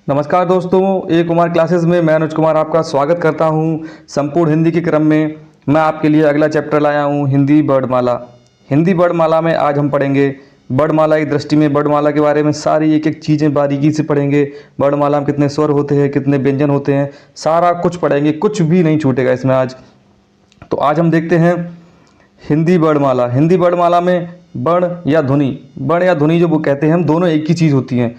नमस्कार दोस्तों, ए कुमार क्लासेस में मैं अनुज कुमार आपका स्वागत करता हूं। संपूर्ण हिंदी के क्रम में मैं आपके लिए अगला चैप्टर लाया हूं, हिंदी वर्णमाला। हिंदी वर्णमाला में आज हम पढ़ेंगे वर्णमाला की दृष्टि में वर्णमाला के बारे में सारी एक एक चीज़ें बारीकी से पढ़ेंगे। वर्णमाला में कितने स्वर होते हैं, कितने व्यंजन होते हैं, सारा कुछ पढ़ेंगे, कुछ भी नहीं छूटेगा इसमें आज। तो आज हम देखते हैं हिंदी वर्णमाला। हिंदी वर्णमाला में वर्ण या ध्वनि जो वो कहते हैं हम, दोनों एक ही चीज़ होती हैं।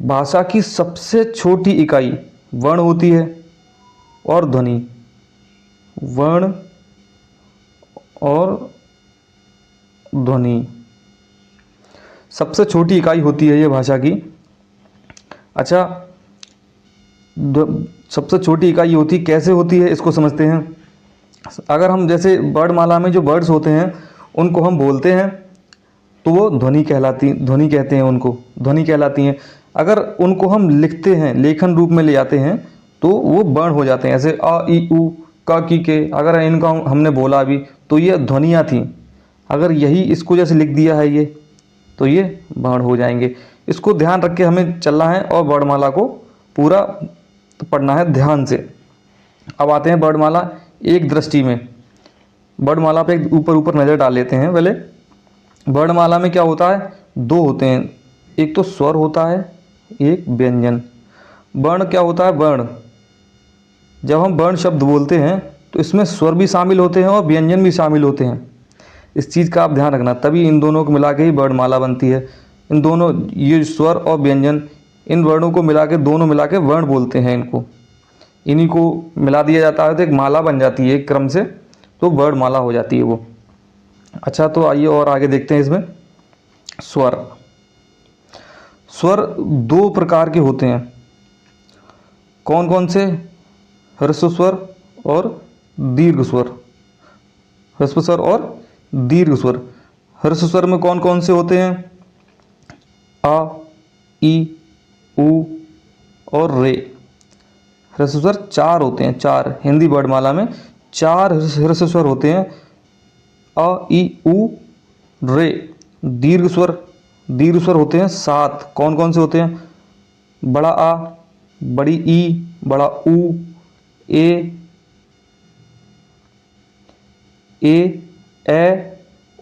भाषा की सबसे छोटी इकाई वर्ण होती है और ध्वनि। वर्ण और ध्वनि सबसे छोटी इकाई होती है ये भाषा की। अच्छा, सबसे छोटी इकाई होती कैसे होती है इसको समझते हैं। अगर हम जैसे वर्णमाला में जो वर्ड्स होते हैं उनको हम बोलते हैं तो वो ध्वनि कहते हैं, उनको ध्वनि कहलाती हैं। अगर उनको हम लिखते हैं, लेखन रूप में ले आते हैं तो वो वर्ण हो जाते हैं। ऐसे अ ई उ क की के, अगर इनका हमने बोला अभी तो ये ध्वनियाँ थीं। अगर यही इसको जैसे लिख दिया है ये, तो ये वर्ण हो जाएंगे। इसको ध्यान रख के हमें चलना है और वर्णमाला को पूरा पढ़ना है ध्यान से। अब आते हैं वर्णमाला एक दृष्टि में। वर्णमाला पे ऊपर नज़र डाल लेते हैं पहले। वर्णमाला में क्या होता है, दो होते हैं, एक तो स्वर होता है, एक व्यंजन। वर्ण क्या होता है, वर्ण जब हम वर्ण शब्द बोलते हैं तो इसमें स्वर भी शामिल होते हैं और व्यंजन भी शामिल होते हैं। इस चीज़ का आप ध्यान रखना, तभी इन दोनों को मिला के ही वर्णमाला बनती है। इन दोनों, ये स्वर और व्यंजन, इन वर्णों को मिला के, दोनों मिला के वर्ण बोलते हैं इनको। इन्हीं को मिला दिया जाता है तो एक माला बन जाती है एक क्रम से, तो वर्णमाला हो जाती है वो। अच्छा, तो आइए और आगे देखते हैं इसमें। स्वर दो प्रकार के होते हैं। कौन कौन से? ह्रस्व स्वर और दीर्घ स्वर। ह्रस्व स्वर और दीर्घ स्वर। ह्रस्व स्वर में कौन कौन से होते हैं? अ, ई, उ और रे। ह्रस्व स्वर चार होते हैं, चार। हिंदी वर्णमाला में चार ह्रस्व स्वर होते हैं, अ, ई, उ, रे। दीर्घ स्वर होते हैं सात। कौन कौन से होते हैं? बड़ा आ, बड़ी ई, बड़ा उ, ए,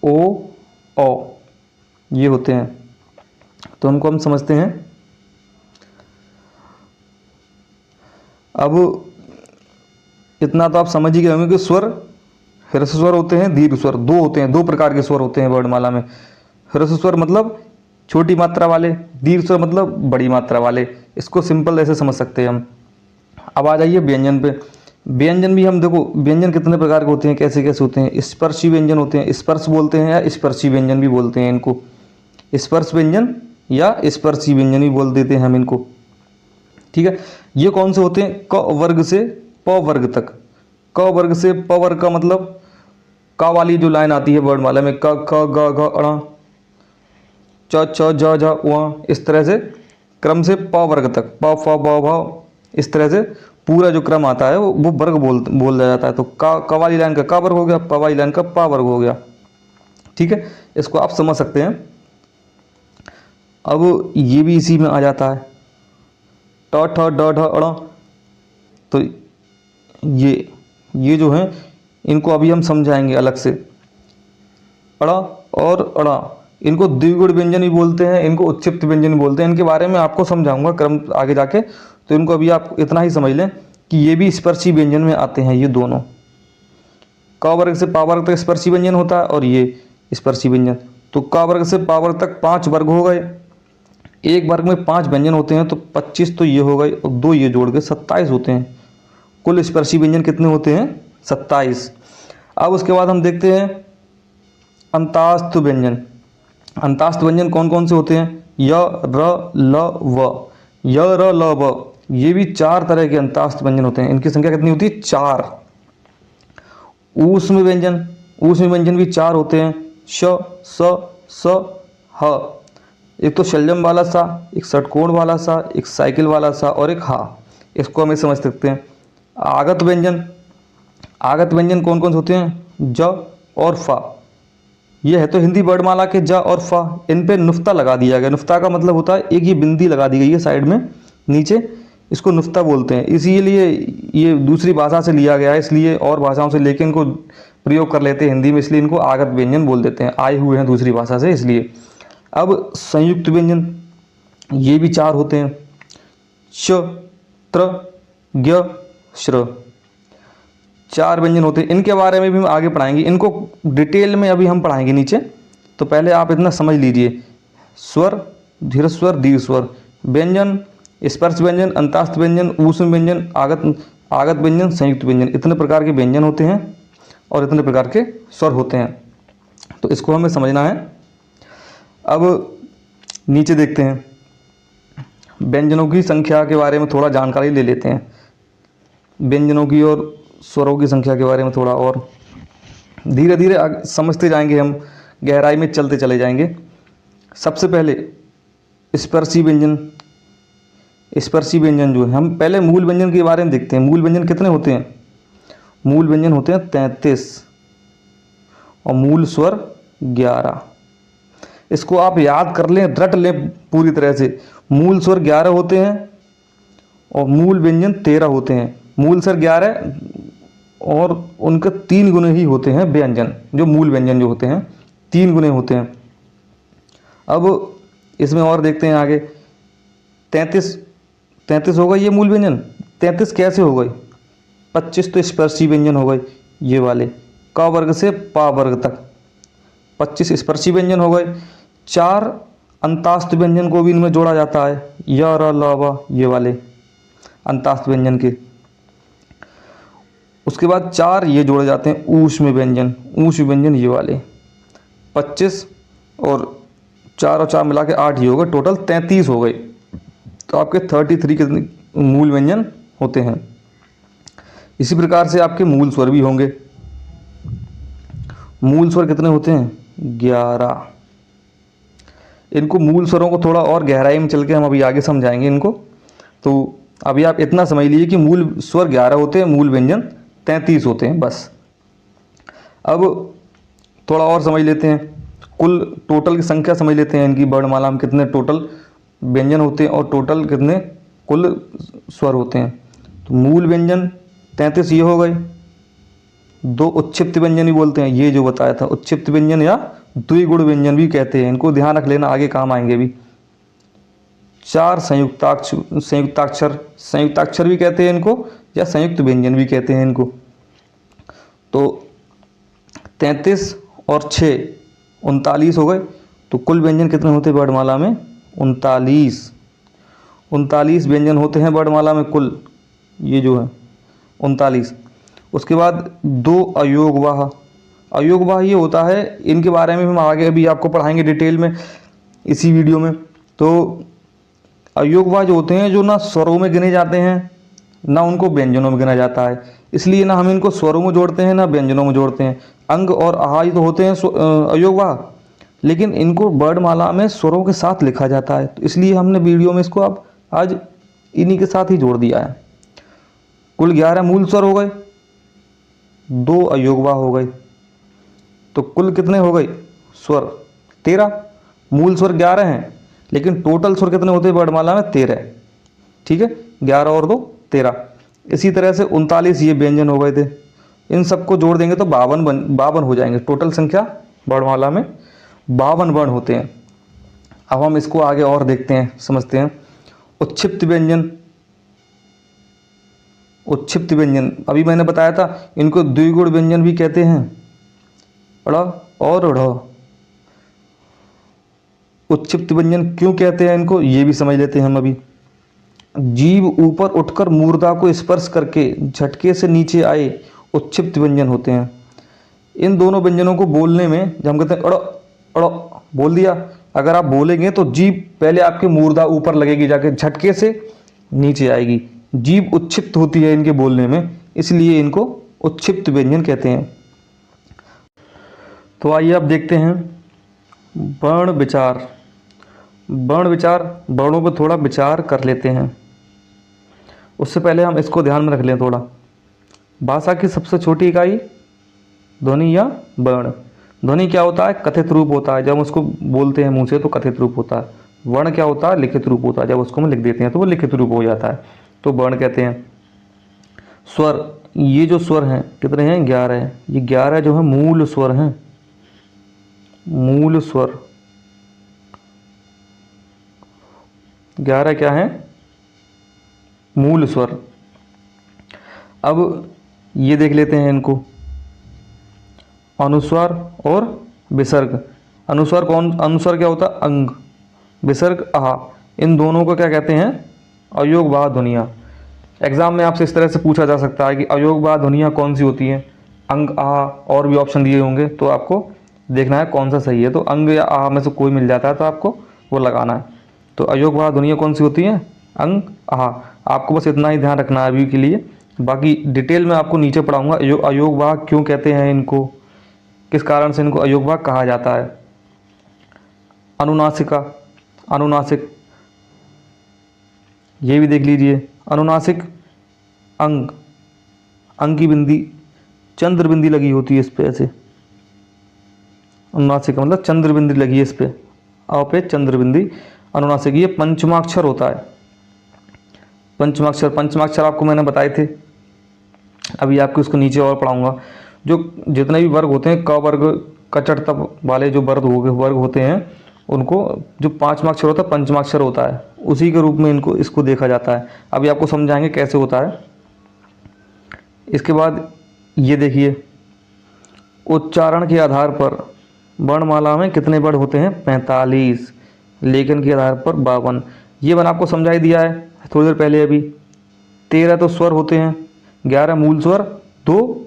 ओ, औ, ये होते हैं। तो उनको हम समझते हैं। अब इतना तो आप समझ ही गए होंगे कि स्वर, ह्रस्व स्वर होते हैं, दीर्घ स्वर दो होते हैं। दो प्रकार के स्वर होते हैं वर्णमाला में। ह्रस्व स्वर मतलब छोटी मात्रा वाले, दीर्घ स्वर मतलब बड़ी मात्रा वाले। इसको सिंपल ऐसे समझ सकते हैं हम। अब आ जाइए व्यंजन पे। व्यंजन भी हम देखो, व्यंजन कितने प्रकार के होते हैं, कैसे कैसे होते हैं। स्पर्शी व्यंजन होते हैं, स्पर्श बोलते हैं या स्पर्शी व्यंजन भी बोलते हैं इनको। स्पर्श व्यंजन या स्पर्शी व्यंजन भी बोल देते हैं हम इनको, ठीक है। ये कौन से होते हैं? क वर्ग से प वर्ग तक। क वर्ग से प वर्ग का मतलब का वाली जो लाइन आती है वर्णमाला में, क ख ग घ ण च छ ज झ व, इस तरह से क्रम से प वर्ग तक, प फ ब भ, इस तरह से पूरा जो क्रम आता है वो वर्ग बोला जाता है। तो क वाली लाइन का क वर्ग हो गया, प वाली लाइन का प वर्ग हो गया, ठीक है। इसको आप समझ सकते हैं। अब ये भी इसी में आ जाता है, ट ठ ड ढ ण। तो ये जो हैं इनको अभी हम समझाएंगे अलग से। अड़ और अड़ा, इनको द्विगुण व्यंजन भी बोलते हैं, इनको उच्छिप्त व्यंजन भी बोलते हैं। इनके बारे में आपको समझाऊंगा क्रम आगे जाके। तो इनको अभी आप इतना ही समझ लें कि ये भी स्पर्शी व्यंजन में आते हैं ये दोनों। क वर्ग से प वर्ग तक स्पर्शी व्यंजन होता है और ये स्पर्शी व्यंजन। तो क वर्ग से प वर्ग तक 5 वर्ग हो गए। एक वर्ग में 5 व्यंजन होते हैं तो 25 तो ये हो गए और 2 ये जोड़ के 27 होते हैं। कुल स्पर्शी व्यंजन कितने होते हैं? 27। अब उसके बाद हम देखते हैं अंतास्त व्यंजन। अंतास्त व्यंजन कौन कौन से होते हैं? य, र, ल, व। य, र, ल, व, ये भी 4 तरह के अंतास्त व्यंजन होते हैं। इनकी संख्या कितनी होती है? 4। ऊष्म व्यंजन भी 4 होते हैं, श, स, ह। एक तो शलजम वाला सा, एक षटकोण वाला सा, एक साइकिल वाला सा और एक हा। इसको हम समझ सकते हैं। आगत व्यंजन कौन कौन से होते हैं? ज और फा। ये है तो हिंदी वर्णमाला के ज और फा, इन पे नुक्ता लगा दिया गया। नुक्ता का मतलब होता है एक ये बिंदी लगा दी गई है साइड में, नीचे इसको नुक्ता बोलते हैं। इसीलिए ये दूसरी भाषा से लिया गया है, इसलिए और भाषाओं से लेके इनको प्रयोग कर लेते हैं हिंदी में, इसलिए इनको आगत व्यंजन बोल देते हैं, आए हुए हैं दूसरी भाषा से इसलिए। अब संयुक्त व्यंजन ये भी 4 होते हैं, च, त्र, ज्ञ, श्र, 4 व्यंजन होते हैं। इनके बारे में भी हम आगे पढ़ाएंगे, इनको डिटेल में अभी हम पढ़ाएंगे नीचे। तो पहले आप इतना समझ लीजिए, स्वर, दीर्घ स्वर, दीर्घ स्वर, व्यंजन, स्पर्श व्यंजन, अंतास्थ व्यंजन, ऊष्म व्यंजन, आगत व्यंजन, संयुक्त व्यंजन, इतने प्रकार के व्यंजन होते हैं और इतने प्रकार के स्वर होते हैं। तो इसको हमें समझना है। अब नीचे देखते हैं, व्यंजनों की संख्या के बारे में थोड़ा जानकारी ले लेते हैं, व्यंजनों की और स्वरों की संख्या के बारे में थोड़ा, और धीरे धीरे समझते जाएंगे हम, गहराई में चलते चले जाएंगे। सबसे पहले स्पर्शी व्यंजन। स्पर्शी व्यंजन जो है, हम पहले मूल व्यंजन के बारे में देखते हैं। मूल व्यंजन कितने होते हैं? मूल व्यंजन होते हैं 33 और मूल स्वर 11। इसको आप याद कर लें, रट लें पूरी तरह से। मूल स्वर 11 होते हैं और मूल व्यंजन 13 होते हैं। मूल स्वर 11 और उनके 3 गुने ही होते हैं व्यंजन, जो मूल व्यंजन जो होते हैं 3 गुने होते हैं। अब इसमें और देखते हैं आगे, 33 हो गए ये मूल व्यंजन। 33 कैसे हो गए? 25 तो स्पर्शी व्यंजन हो गए ये वाले, क वर्ग से पा वर्ग तक 25 स्पर्शी व्यंजन हो गए। 4 अंतास्थ व्यंजन को भी इनमें जोड़ा जाता है, य, र, ल, व, ये वाले अंतास्थ व्यंजन के। उसके बाद 4 ये जोड़े जाते हैं ऊष्म व्यंजन, ऊष्म व्यंजन ये वाले 25 और 4 और 4 मिला के 8 ही हो गए, टोटल 33 हो गए। तो आपके 33 कितने मूल व्यंजन होते हैं। इसी प्रकार से आपके मूल स्वर भी होंगे। मूल स्वर कितने होते हैं? 11। इनको मूल स्वरों को थोड़ा और गहराई में चल के हम अभी आगे समझाएंगे इनको। तो अभी आप इतना समझ लीजिए कि मूल स्वर 11 होते हैं, मूल व्यंजन 33 होते हैं बस। अब थोड़ा और समझ लेते हैं, कुल टोटल की संख्या समझ लेते हैं इनकी। वर्णमाला में कितने टोटल व्यंजन होते हैं और टोटल कितने कुल स्वर होते हैं। तो मूल व्यंजन 33 ये हो गए। 2 उच्छिप्त व्यंजन भी बोलते हैं, ये जो बताया था उच्छिप्त व्यंजन या द्विगुण व्यंजन भी कहते हैं, इनको ध्यान रख लेना, आगे काम आएंगे भी। 4 संयुक्ताक्षर भी कहते हैं इनको, या संयुक्त व्यंजन भी कहते हैं इनको। तो 33 और 6 39 हो गए। तो कुल व्यंजन कितने होते हैं वर्णमाला में? 39 व्यंजन होते हैं वर्णमाला में कुल, ये जो है 39। उसके बाद 2 अयोगवाह। अयोगवाह ये होता है, इनके बारे में हम आगे अभी आपको पढ़ाएंगे डिटेल में इसी वीडियो में। तो अयोगवाह जो होते हैं, जो ना स्वरों में गिने जाते हैं ना उनको व्यंजनों में गिना जाता है, इसलिए ना हम इनको स्वरों में जोड़ते हैं ना व्यंजनों में जोड़ते हैं। अंग और आहाई तो होते हैं अयोगवाह, लेकिन इनको वर्णमाला में स्वरों के साथ लिखा जाता है, तो इसलिए हमने वीडियो में इसको अब आज इन्हीं के साथ ही जोड़ दिया है। कुल 11 मूल स्वर हो गए, 2 अयोगवाह हो गए, तो कुल कितने हो गए स्वर? 13। मूल स्वर 11 हैं, लेकिन टोटल स्वर कितने होते हैं वर्णमाला में? 13। ठीक है, 11 और 2 13। इसी तरह से 39 ये व्यंजन हो गए थे। इन सबको जोड़ देंगे तो 52 हो जाएंगे। टोटल संख्या वर्णमाला में 52 वर्ण होते हैं। अब हम इसको आगे और देखते हैं, समझते हैं। उच्छिप्त व्यंजन। उच्छिप्त व्यंजन अभी मैंने बताया था, इनको द्विगुण व्यंजन भी कहते हैं, ड़ और ढ़। उच्छिप्त व्यंजन क्यों कहते हैं इनको, ये भी समझ लेते हैं हम अभी। जीभ ऊपर उठकर मूर्धा को स्पर्श करके झटके से नीचे आए उच्छिप्त व्यंजन होते हैं। इन दोनों व्यंजनों को बोलने में, जब हम कहते हैं अड़ अड़ बोल दिया, अगर आप बोलेंगे तो जीभ पहले आपके मूर्धा ऊपर लगेगी, जाके झटके से नीचे आएगी। जीभ उच्छिप्त होती है इनके बोलने में, इसलिए इनको उच्छिप्त व्यंजन कहते हैं। तो आइए अब देखते हैं वर्ण विचार। वर्ण विचार, वर्णों पर थोड़ा विचार कर लेते हैं। उससे पहले हम इसको ध्यान में रख लें थोड़ा। भाषा की सबसे छोटी इकाई ध्वनि या वर्ण। ध्वनि क्या होता है? कथित रूप होता है। जब हम उसको बोलते हैं मुंह से तो कथित रूप होता है। वर्ण क्या होता है, लिखित रूप होता है। जब उसको हम लिख देते हैं तो वो लिखित रूप हो जाता है, तो वर्ण कहते हैं। स्वर, ये जो स्वर हैं कितने हैं, 11 हैं। ये 11 जो है मूल स्वर हैं, मूल स्वर 11 क्या है, मूल स्वर। अब ये देख लेते हैं इनको, अनुस्वार और विसर्ग। अनुस्वार कौन, अनुस्वार क्या होता है, अंग, विसर्ग आ। इन दोनों को क्या कहते हैं, अयोगवाह ध्वनियाँ। एग्जाम में आपसे इस तरह से पूछा जा सकता है कि अयोगवाह ध्वनियाँ कौन सी होती हैं, अंग आ, और भी ऑप्शन दिए होंगे, तो आपको देखना है कौन सा सही है। तो अंग या आ में से कोई मिल जाता है तो आपको वो लगाना है। तो अयोगवाह ध्वनियाँ कौन सी होती हैं, अंग आ। आपको बस इतना ही ध्यान रखना है अभी के लिए, बाकी डिटेल में आपको नीचे पढ़ाऊंगा। अयोगवाह क्यों कहते हैं इनको, किस कारण से इनको अयोगवाह कहा जाता है। अनुनासिका, अनुनासिक, ये भी देख लीजिए। अनुनासिक अंग, अंग की बिंदी, चंद्र बिंदी लगी होती है इस पे ऐसे। अनुनासिक मतलब चंद्र बिंदी लगी है इस पे, अ पे चंद्र बिंदी, अनुनासिक। ये पंचमाक्षर होता है, पंचमाक्षर। पंचमाक्षर आपको मैंने बताए थे, अभी आपको इसको नीचे और पढ़ाऊंगा। जो जितने भी वर्ग होते हैं, क वर्ग, कचट तप वाले जो वर्ग होते हैं, उनको जो 5वां होता है पंचमाक्षर होता है, उसी के रूप में इनको इसको देखा जाता है। अभी आपको समझाएंगे कैसे होता है। इसके बाद ये देखिए, उच्चारण के आधार पर वर्णमाला में कितने वर्ण होते हैं, 45। लेखन के आधार पर 52। ये मैंने आपको समझाई दिया है थोड़ी देर पहले अभी। 13 तो स्वर होते हैं, 11 मूल स्वर, 2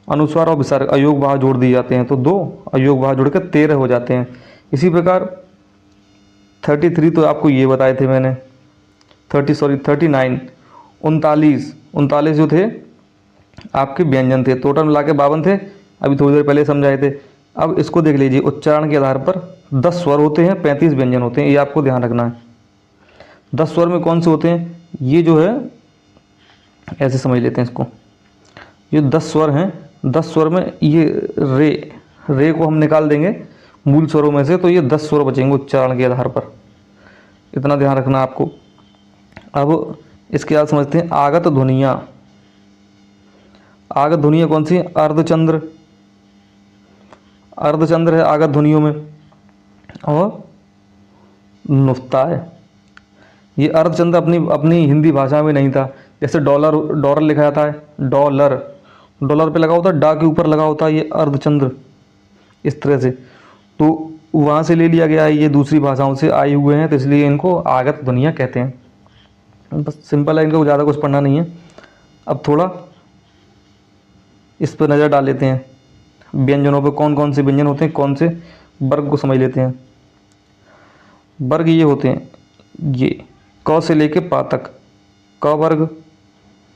अनुस्वार और विसर्ग, अयोगवाह जोड़ दिए जाते हैं, तो 2 अयोगवाह जोड़कर 13 हो जाते हैं। इसी प्रकार 33 तो आपको ये बताए थे मैंने, 39, 39 जो थे आपके व्यंजन थे, टोटल मिला के 52 थे, अभी थोड़ी देर पहले समझाए थे। अब इसको देख लीजिए, उच्चारण के आधार पर 10 स्वर होते हैं, 35 व्यंजन होते हैं, ये आपको ध्यान रखना है। 10 स्वर में कौन से होते हैं, ये जो है ऐसे समझ लेते हैं इसको, ये 10 स्वर हैं। 10 स्वर में ये रे को हम निकाल देंगे मूल स्वरों में से, तो ये 10 स्वर बचेंगे उच्चारण के आधार पर, इतना ध्यान रखना आपको। अब इसके बाद समझते हैं आगत ध्वनियाँ। आगत ध्वनियाँ कौन सी हैं, अर्धचंद्र, अर्धचंद्र है आगत ध्वनियों में, और नुक्ता है। ये अर्धचंद्र अपनी हिंदी भाषा में नहीं था। जैसे डॉलर लिखा जाता है, डॉलर पे लगा होता है, डा के ऊपर लगा होता है, ये अर्धचंद्र इस तरह से, तो वहाँ से ले लिया गया है, ये दूसरी भाषाओं से आए हुए हैं, तो इसलिए इनको आगत ध्वनियाँ कहते हैं। बस सिंपल है, इनको ज़्यादा कुछ पढ़ना नहीं है। अब थोड़ा इस पर नज़र डाल लेते हैं, व्यंजनों पे कौन कौन से व्यंजन होते हैं, कौन से वर्ग को समझ लेते हैं। वर्ग ये होते हैं, ये क से लेके पा तक, क वर्ग,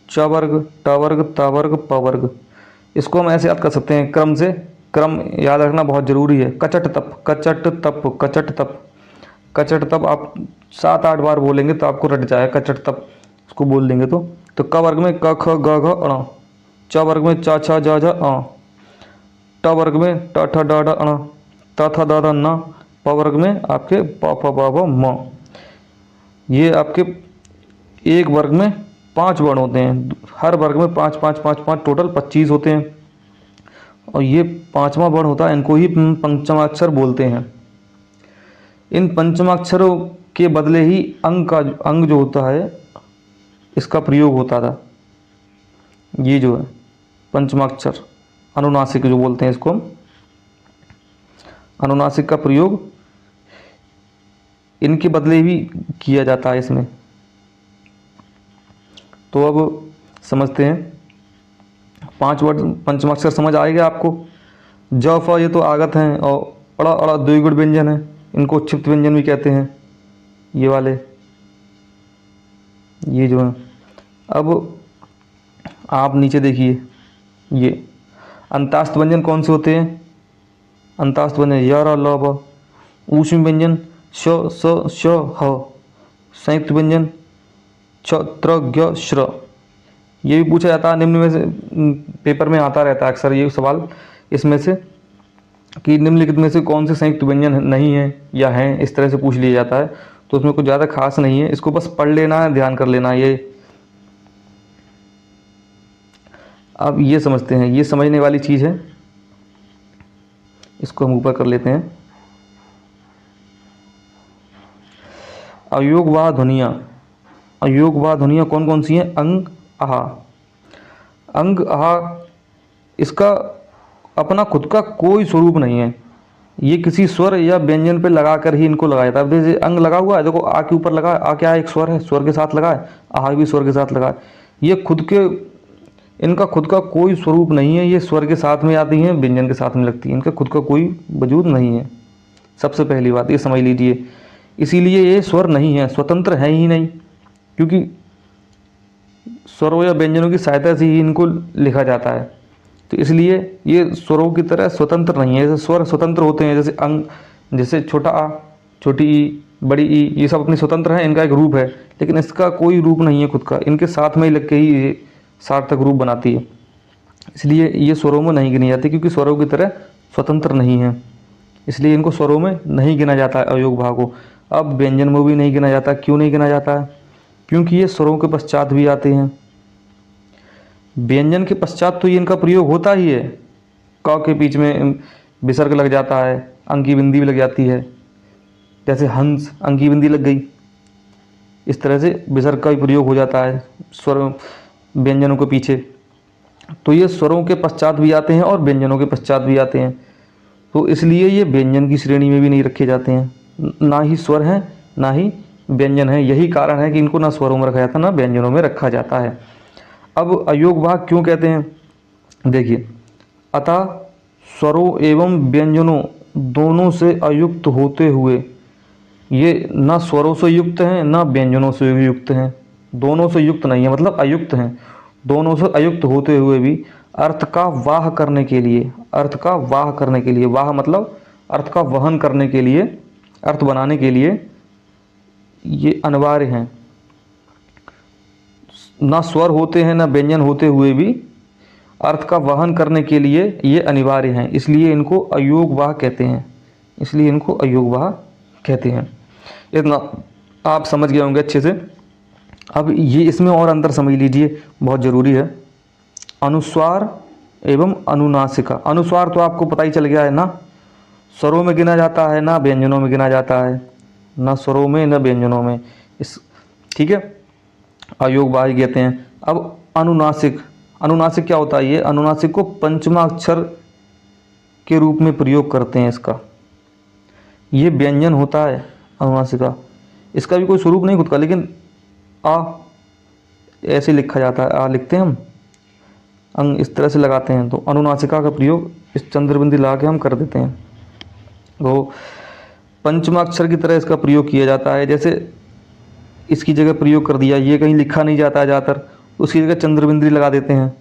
च वर्ग, ट वर्ग, त वर्ग, प वर्ग। इसको हम ऐसे याद कर सकते हैं क्रम से, क्रम याद रखना बहुत ज़रूरी है। कचट तप, कचट तप, कचट तप, कचट तप आप 7-8 बार बोलेंगे तो आपको रट जाएगा, कचट तप उसको बोल देंगे तो क वर्ग में क ख ग घ अण, च वर्ग में च छ ज झ अ, ट वर्ग में ट ठ ड ढ अण, त थ द ध न, प वर्ग में आपके प फ ब भ म। ये आपके एक वर्ग में 5 वर्ण होते हैं, हर वर्ग में 5 5 5 5, टोटल 25 होते हैं, और ये 5वां वर्ण होता है, इनको ही पंचमाक्षर बोलते हैं। इन पंचमाक्षरों के बदले ही अंग जो होता है इसका प्रयोग होता था। ये जो है पंचमाक्षर, अनुनासिक जो बोलते हैं इसको हम, अनुनासिक का प्रयोग इनके बदले भी किया जाता है इसमें। तो अब समझते हैं 5 वर्ड पंचमाक्षर समझ आएगा आपको। ज फ ये तो आगत हैं, और अड़ा अड़ा द्विगुण व्यंजन है, इनको क्षिप्त व्यंजन भी कहते हैं, ये वाले, ये जो है। अब आप नीचे देखिए, ये अंतास्त व्यंजन कौन से होते हैं, अंतास्त व्यंजन य र ल ब, ऊष्म व्यंजन श स श ह, संयुक्त व्यंजन छ त्र ज्ञ श्र। ये भी पूछा जाता है निम्न में से, पेपर में आता रहता है अक्सर ये सवाल इसमें से। कि निम्नलिखित में से कौन से संयुक्त व्यंजन नहीं है या हैं, इस तरह से पूछ लिया जाता है। तो उसमें कुछ ज़्यादा खास नहीं है, इसको बस पढ़ लेना है, ध्यान कर लेना है ये। अब ये समझते हैं, ये समझने वाली चीज़ है, इसको हम ऊपर कर लेते हैं। अयोगवाह ध्वनियाँ, अयोगवाह ध्वनियाँ कौन कौन सी हैं? अंग, आहा। अंग, आहा, इसका अपना खुद का कोई स्वरूप नहीं है, ये किसी स्वर या व्यंजन पे लगा कर ही इनको लगाया जाता है। अब जैसे अंग लगा हुआ है, देखो आ के ऊपर लगा है, आ क्या है? एक स्वर है, स्वर के साथ लगा है, आहा भी स्वर के साथ लगा है। ये खुद के, इनका खुद का कोई स्वरूप नहीं है, ये स्वर के साथ में आती हैं, व्यंजन के साथ में लगती हैं, इनका खुद का कोई वजूद नहीं है। सबसे पहली बात ये समझ लीजिए, इसीलिए ये स्वर नहीं है, स्वतंत्र है ही नहीं, क्योंकि स्वरों या व्यंजनों की सहायता से ही इनको लिखा जाता है। तो इसलिए ये स्वरों की तरह स्वतंत्र नहीं है। जैसे स्वर स्वतंत्र होते हैं, जैसे अंग, जैसे छोटा आ, छोटी ई, बड़ी ई, ये सब अपने स्वतंत्र हैं, इनका एक रूप है, लेकिन इसका कोई रूप नहीं है खुद का, इनके साथ में ही लग के ही ये सार्थक रूप बनाती है। इसलिए ये स्वरों में नहीं गिनी जाती, क्योंकि स्वरों की तरह स्वतंत्र नहीं है, इसलिए इनको स्वरों में नहीं गिना जाता है अयोग भाग को। अब व्यंजन में भी नहीं गिना जाता। क्यों नहीं गिना जाता है? क्योंकि ये स्वरों के पश्चात भी आते हैं। व्यंजन के पश्चात तो ये इनका प्रयोग होता ही है, क के बीच में विसर्ग लग जाता है, अंग की बिंदी भी लग जाती है, जैसे हंस, अंग की बिंदी लग गई, इस तरह से विसर्ग का भी प्रयोग हो जाता है स्वर व्यंजनों के पीछे। तो ये स्वरों के पश्चात भी आते हैं और व्यंजनों के पश्चात भी आते हैं, तो इसलिए ये व्यंजन की श्रेणी में भी नहीं रखे जाते हैं। ना ही स्वर हैं, ना ही व्यंजन है। यही कारण है कि इनको ना स्वरों में रखा जाता है, ना व्यंजनों में रखा जाता है। अब अयोग भाग क्यों कहते हैं? देखिए, अतः स्वरों एवं व्यंजनों दोनों से अयुक्त होते हुए, ये ना स्वरों से युक्त हैं ना व्यंजनों से युक्त हैं, दोनों से युक्त नहीं है, मतलब अयुक्त हैं। दोनों से अयुक्त होते हुए भी अर्थ का वाह करने के लिए, अर्थ का वाह करने के लिए, वाह मतलब अर्थ का वहन करने के लिए, अर्थ बनाने के लिए ये अनिवार्य हैं। ना स्वर होते हैं ना व्यंजन होते हुए भी अर्थ का वहन करने के लिए ये अनिवार्य हैं, इसलिए इनको अयोगवाह कहते हैं, इसलिए इनको अयोगवाह कहते हैं। इतना आप समझ गए होंगे अच्छे से। अब ये इसमें और अंतर समझ लीजिए, बहुत ज़रूरी है। अनुस्वार एवं अनुनासिका। अनुस्वार तो आपको पता ही चल गया है ना, स्वरों में गिना जाता है ना व्यंजनों में गिना जाता है, ना स्वरों में ना व्यंजनों में, इस ठीक है, अयोगवाह कहते हैं। अब अनुनासिक, अनुनासिक क्या होता है? ये अनुनासिक को पंचमा अक्षर के रूप में प्रयोग करते हैं इसका, ये व्यंजन होता है अनुनासिका, इसका भी कोई स्वरूप नहीं खुद का, लेकिन आ ऐसे लिखा जाता है, आ लिखते हैं हम, अंग इस तरह से लगाते हैं, तो अनुनासिका का प्रयोग इस चंद्रबिंदी लगा के हम कर देते हैं। तो पंचमा अक्षर की तरह इसका प्रयोग किया जाता है। जैसे इसकी जगह प्रयोग कर दिया, ये कहीं लिखा नहीं जाता है ज़्यादातर, उसकी जगह चंद्रबिंदी लगा देते हैं।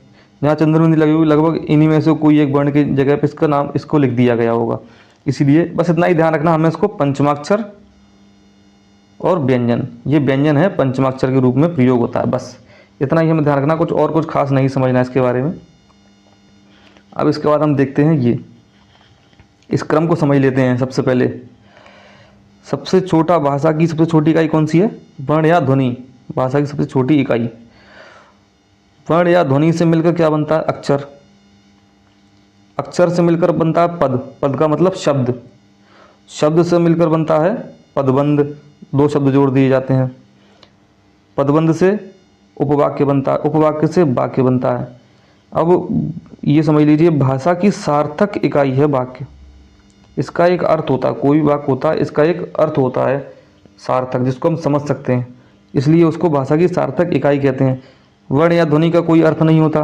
जहाँ चंद्रबिंदी लगी हुई लगभग इन्हीं में से कोई एक वर्ण की जगह पे इसका नाम, इसको लिख दिया गया होगा। इसीलिए बस इतना ही ध्यान रखना, हमें इसको पंचमाक्षर और व्यंजन, ये व्यंजन है, पंचमाक्षर के रूप में प्रयोग होता है, बस इतना ही हमें ध्यान रखना, कुछ और कुछ खास नहीं समझना इसके बारे में। अब इसके बाद हम देखते हैं ये, इस क्रम को समझ लेते हैं। सबसे पहले सबसे छोटा, भाषा की सबसे छोटी इकाई कौन सी है? वर्ण या ध्वनि। भाषा की सबसे छोटी इकाई वर्ण या ध्वनि से मिलकर क्या बनता है? अक्षर। अक्षर से मिलकर बनता है पद, पद का मतलब शब्द, शब्द से मिलकर बनता है पदबंध, दो शब्द जोड़ दिए जाते हैं। पदबंध से उपवाक्य बनता है, उपवाक्य से वाक्य बनता है। अब ये समझ लीजिए, भाषा की सार्थक इकाई है वाक्य, इसका एक अर्थ होता है, कोई वाक्य होता है इसका एक अर्थ होता है सार्थक, जिसको हम समझ सकते हैं, इसलिए उसको भाषा की सार्थक इकाई कहते हैं। वर्ण या ध्वनि का कोई अर्थ नहीं होता।